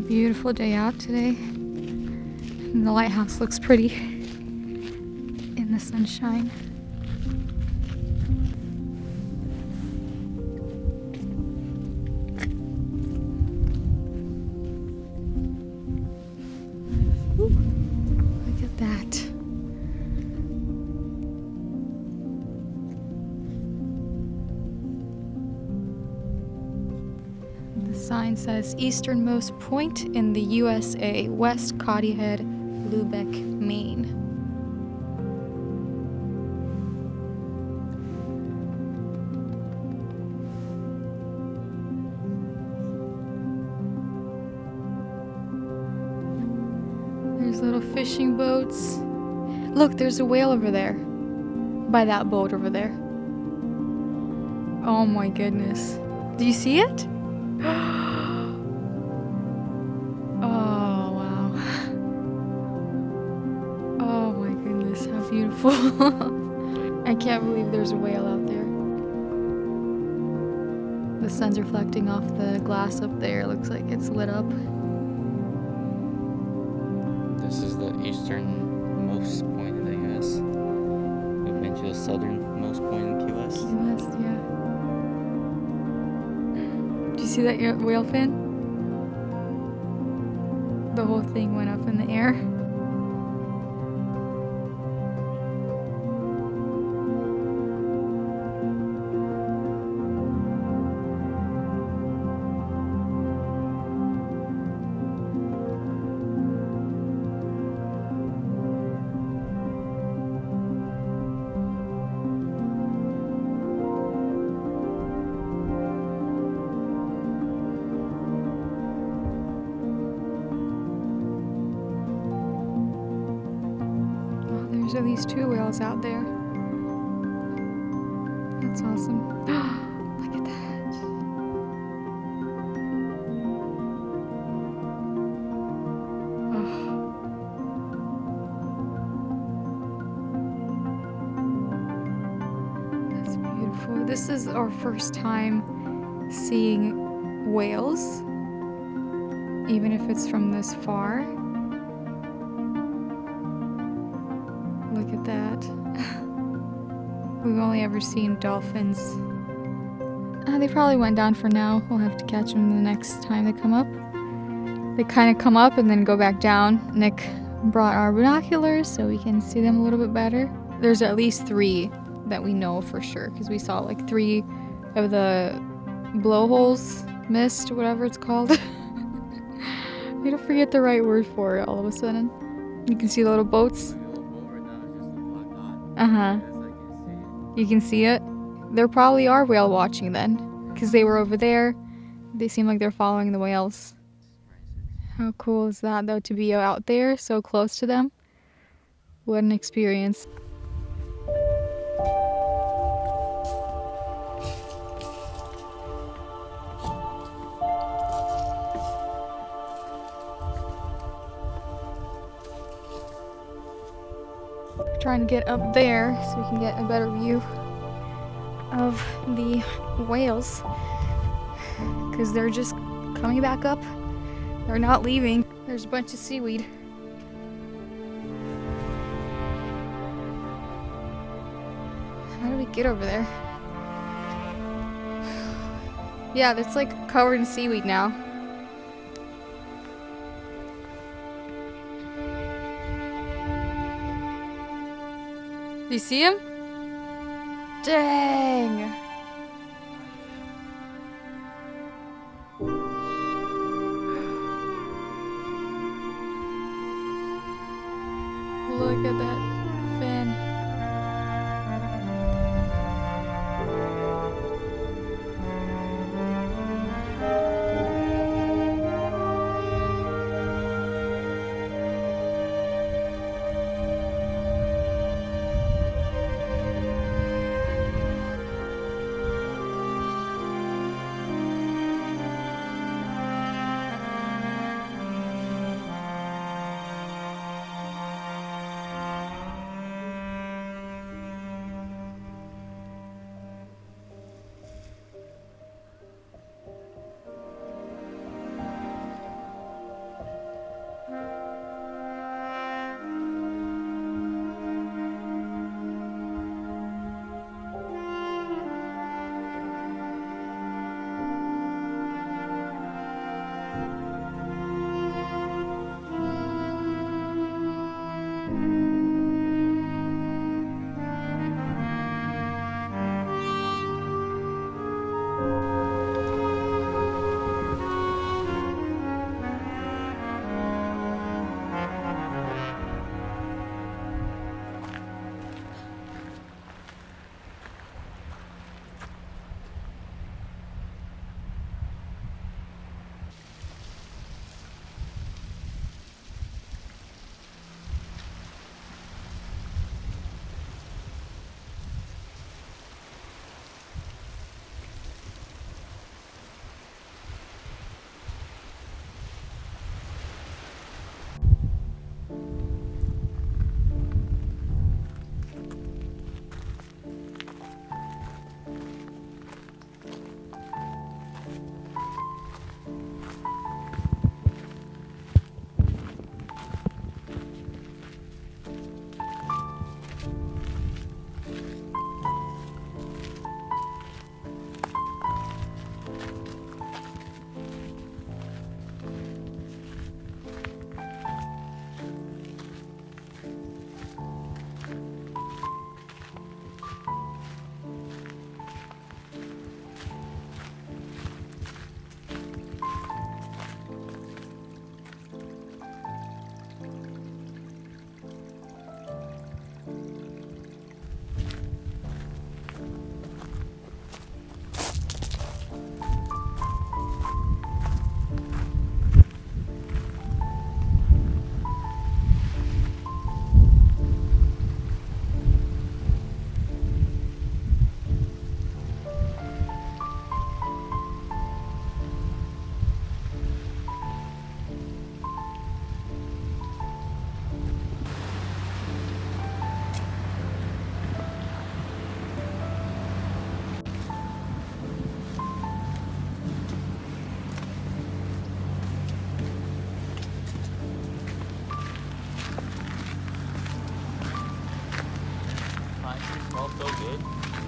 Beautiful day out today. And the lighthouse looks pretty in the sunshine. Ooh, look at that. The sign says easternmost point in the USA, West Quoddy Head, Lubec, Maine. There's little fishing boats. Look, there's a whale over there. By that boat over there. Oh my goodness. Do you see it? Oh, wow. Oh my goodness, how beautiful. I can't believe there's a whale out there. The sun's reflecting off the glass up there. It looks like it's lit up. This is the easternmost point in the U.S. We've been to the southernmost point in Key West. Key West, yeah. Do you see that whale fin? The whole thing went up in the air. There's at least 2 whales out there. That's awesome. Look at that. Oh. That's beautiful. This is our first time seeing whales, even if it's from this far. Look at that. We've only ever seen dolphins. They probably went down for now. We'll have to catch them the next time they come up. They kind of come up and then go back down. Nick brought our binoculars so we can see them a little bit better. There's at least 3 that we know for sure because we saw like 3 of the blowholes mist, whatever it's called. I don't forget the right word for it all of a sudden. You can see the little boats. Uh-huh. You can see it? There probably are whale watching then, because they were over there. They seem like they're following the whales. How cool is that, though, to be out there so close to them? What an experience. Trying to get up there so we can get a better view of the whales because they're just coming back up. They're not leaving. There's a bunch of seaweed. How do we get over there? Yeah, it's like covered in seaweed now. Do you see him? Dang! Look at that fin.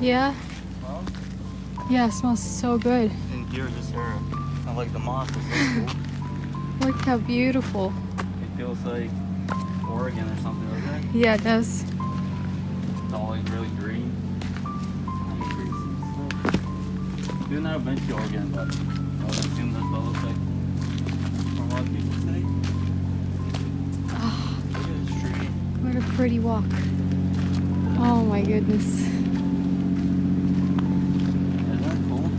Yeah? Well, Yeah, it smells so good. in here, just here, I like the moss. It's so cool. Look how beautiful. It feels like Oregon or something like that. Yeah, it does. It's all like really green. We've never been to Oregon, but I would assume that's what it looks like from what people say. Oh, Look at this tree. what a pretty walk. Oh my goodness. Isn't that cool?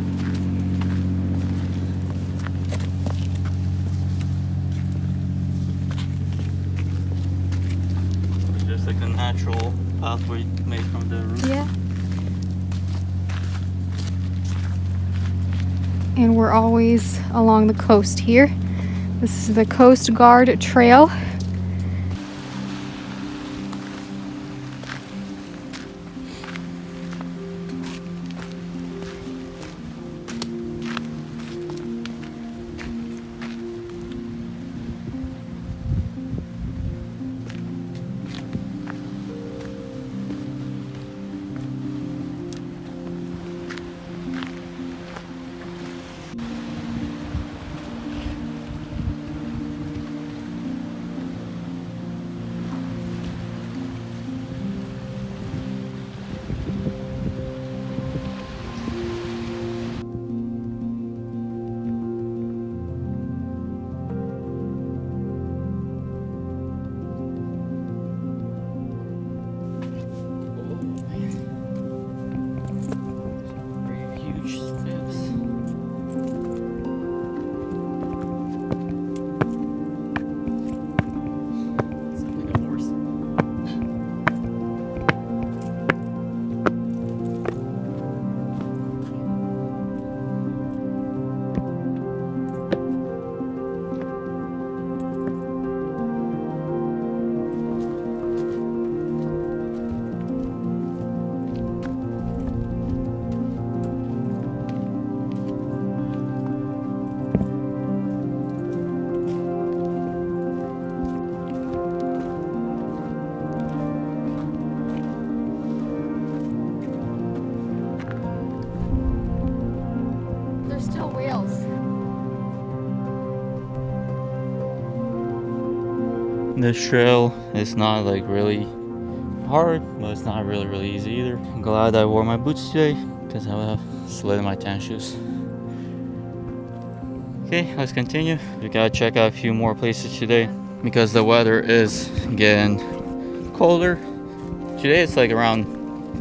It's just like a natural pathway made from the roof. Yeah. And we're always along the coast here. This is the Coast Guard Trail. There's still whales. This trail is not like really hard, but it's not really easy either. I'm glad I wore my boots today because I would have slid in my tennis shoes. Okay, let's continue. We gotta check out a few more places today because the weather is getting colder. Today it's like around,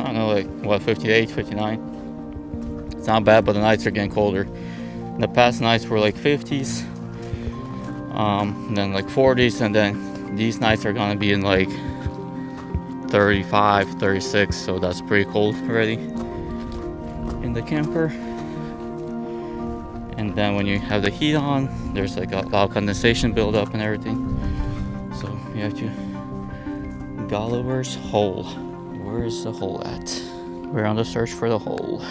I don't know, like what, 58, 59. It's not bad, but the nights are getting colder. The past nights were like 50s, then like 40s, and then these nights are gonna be in like 35, 36, so that's pretty cold already in the camper. And then when you have the heat on, there's like a lot of condensation buildup and everything. So you have to Gulliver's Hole. Where is the hole at? We're on the search for the hole.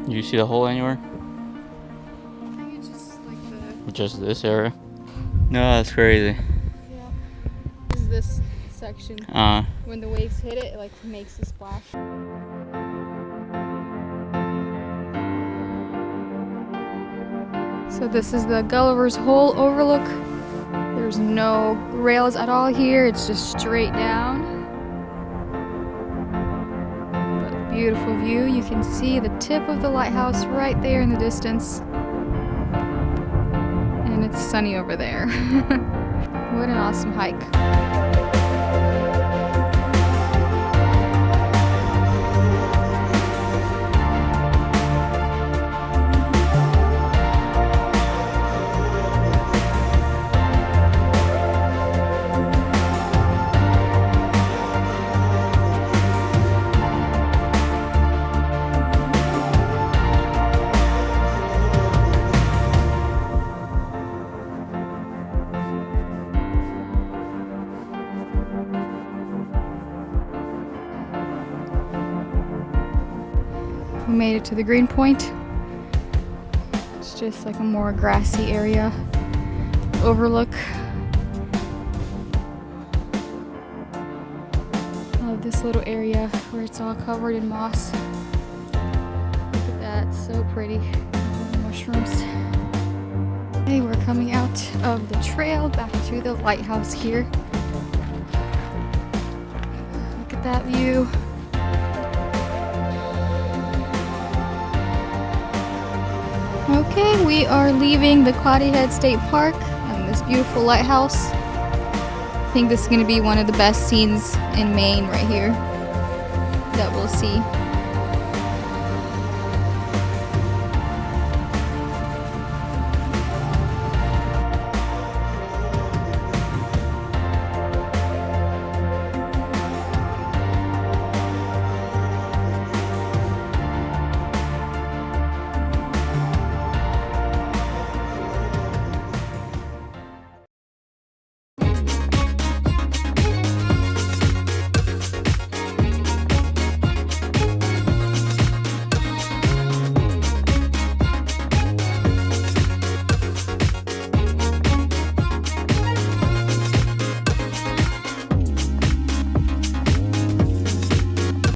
You see the hole anywhere? I think it's just like the... Just this area? No, that's crazy. Yeah. This is this section. When the waves hit it, it like makes a splash. So this is the Gulliver's Hole overlook. There's no rails at all here. It's just straight down. But beautiful view. You can see the tip of the lighthouse right there in the distance. And it's sunny over there. What an awesome hike. We made it to the green point. It's just like a more grassy area. Overlook. I love this little area where it's all covered in moss. That's so pretty. Mushrooms. Okay, we're coming out of the trail back to the lighthouse here. Look at that view. Okay, we are leaving the Quoddy Head State Park and this beautiful lighthouse. I think this is going to be one of the best scenes in Maine right here that we'll see.